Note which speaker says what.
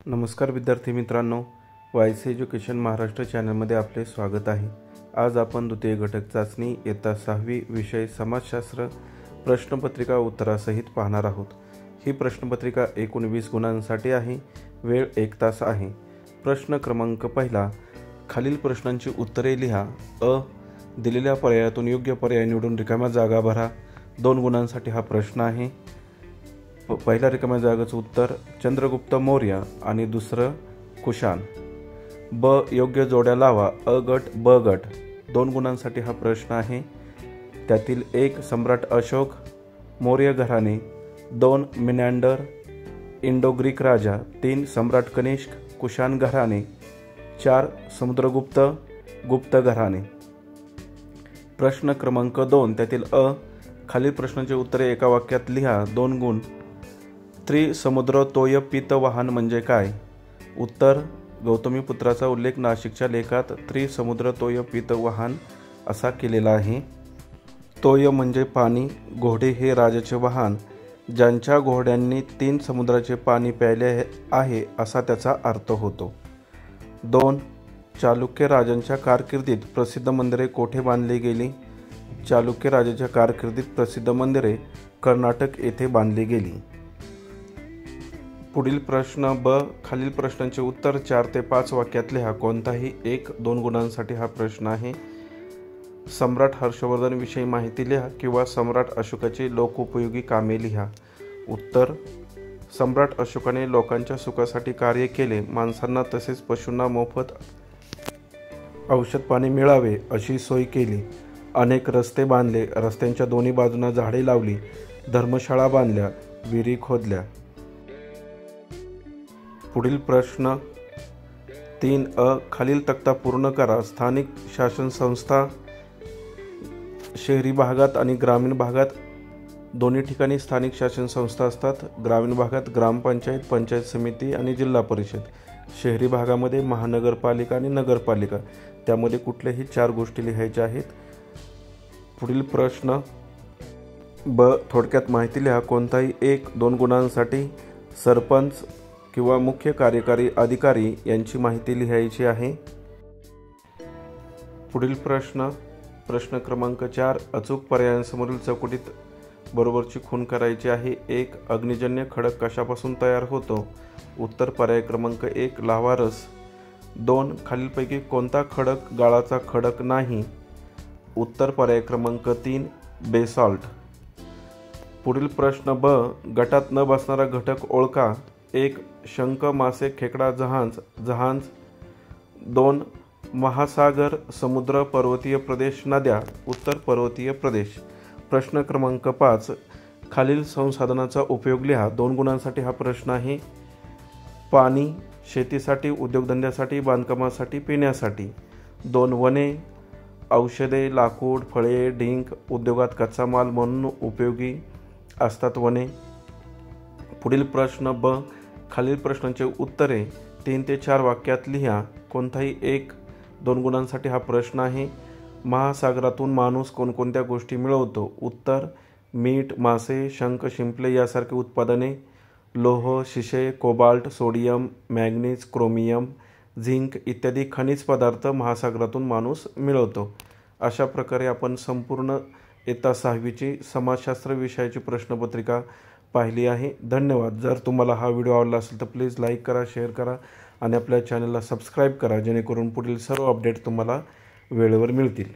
Speaker 1: नमस्कार विद्यार्थी मित्रांनो, वायस एज्युकेशन महाराष्ट्र चॅनलमध्ये आपले स्वागत आहे। आज आपण द्वितीय घटक चाचणी इयत्ता 6वी विषय समाजशास्त्र प्रश्नपत्रिका उत्तरासहित पाहणार आहोत। ही प्रश्नपत्रिका एकूण 20 गुणांसाठी आहे। वेळ 1 तास आहे। प्रश्न क्रमांक पहिला, खालील प्रश्नांची उत्तरे लिहा। अ, दिलेल्या पर्यायातून योग्य पर्याय निवडून रिकाम्या जागा भरा। 2 गुणांसाठी हा प्रश्न आहे। पहिल्या रिकाम्या जागेचं उत्तर चंद्रगुप्त मौर्य आणि दुसरं कुशाण। ब, योग्य जोड्या लावा। अ गट ब गट। 2 गुणांसाठी हा प्रश्न आहे। त्यातील 1 सम्राट अशोक मौर्य घराणे, 2 मिनॅंडर इंडो ग्रीक राजा, 3 सम्राट कनिष्क कुशाण घराणे, 4 समुद्रगुप्त गुप्त घराणे। प्रश्न क्रमांक 2, त्यातील अ, खालील प्रश्नांची उत्तरे एका वाक्यात लिहा। 2 गुण। त्रिसमुद्रतोय पीतवाहन म्हणजे काय? उत्तर, गौतमीपुत्राचा उल्लेख नाशिकच्या लेखात त्रिसमुद्रतोय पीतवाहन असा केलेला आहे। तोय म्हणजे पाणी, घोडे हे राजाचे वाहन, ज्यांच्या घोड्यांनी 3 समुद्राचे पाणी प्यायले आहे असा त्याचा अर्थ होतो। 2 चालुक्य राजांच्या कारकिर्दीत प्रसिद्ध मंदिरे कोठे बांधली गेली? चालुक्य राजाच्या कारकिर्दीत प्रसिद्ध मंदिरे कर्नाटक येथे बांधली गेली। पुढील प्रश्न ब, खालील प्रश्नांचे उत्तर 4 ते 5 वाक्यात लिहा। कोणताही 1-2 गुणांसाठी हा प्रश्न आहे। सम्राट हर्षवर्धन विषयी माहिती लिहा किंवा सम्राट अशोकाची लोकोपयोगी कामे लिहा। उत्तर, सम्राट अशोकाने लोकांच्या सुखासाठी कार्य केले, माणसांना तसेच पशूंना मोफत औषध पाणी मिळावे अशी सोय केली, अनेक रस्ते बांधले, रस्त्यांच्या दोन्ही बाजूंना झाडे लावली, धर्मशाळा बांधल्या, विहिरी खोदल्या। पुढील प्रश्न 3 अ, खालील तक्ता पूर्ण करा। स्थानिक शासन संस्था शहरी भागात आणि ग्रामीण भागात दोन्ही ठिकाणी स्थानिक शासन संस्था असतात। ग्रामीण भागात ग्रामपंचायत, पंचायत समिती आणि जिल्हा परिषद, शहरी भागामध्ये महानगरपालिका आणि नगरपालिका। त्यामध्ये कुठल्याही 4 गोष्टी लिहायच्या आहेत। पुढील प्रश्न ब, थोडक्यात माहिती लिहा। कोणताही 1-2 गुणांसाठी सरपंच किंवा मुख्य कार्यकारी अधिकारी यांची माहिती लिहायची आहे। पुढील प्रश्न क्रमांक 4, अचूक पर्यायांसमोरील चौकटीत बरोबरची खूण करायची आहे। 1 अग्निजन्य खडक कशापासून तयार होतो? उत्तर, पर्याय क्रमांक 1 लाव्हारस। 2 खालीलपैकी कोणता खडक गाळाचा खडक नाही? उत्तर, पर्याय क्रमांक 3 बेसॉल्ट। पुढील प्रश्न ब, गटात न बसणारा घटक ओळखा। 1 शंख, मासे, खेकडा, जहाज। 2 महासागर, समुद्र, पर्वतीय प्रदेश, नद्या। उत्तर, पर्वतीय प्रदेश। प्रश्न क्रमांक 5, खालील संसाधनाचा उपयोग लिहा। 2 गुणांसाठी हा प्रश्न आहे। पाणी, शेतीसाठी, उद्योगधंद्यासाठी, बांधकामासाठी, पिण्यासाठी। 2 वने, औषधे, लाकूड, फळे, डिंक, उद्योगात कच्चा माल म्हणून उपयोगी असतात वने। पुढील प्रश्न ब, खालील प्रश्नांची उत्तरे 3 ते 4 वाक्यात लिहा। कोणताही 1-2 गुणांसाठी हा प्रश्न आहे। महासागरातून माणूस कोणकोणत्या गोष्टी मिळवतो? उत्तर, मीठ, मासे, शंख, शिंपले यासारखे उत्पादने, लोह, शिसे, cobalt, sodium, manganese, chromium, zinc इत्यादी खनिज पदार्थ महासागरातून माणूस मिळवतो। अशा प्रकारे आपण संपूर्ण इयत्ता 6वीची समाजशास्त्र विषयाची प्रश्नपत्रिका पाहिली आहे। धन्यवाद। जर तुम्हाला हा व्हिडिओ आवडला असेल तर प्लीज लाईक करा, शेअर करा आणि आपल्या चॅनलला सबस्क्राईब करा, जेणेकरून पुढील सर्व अपडेट तुम्हाला वेळेवर मिळतील।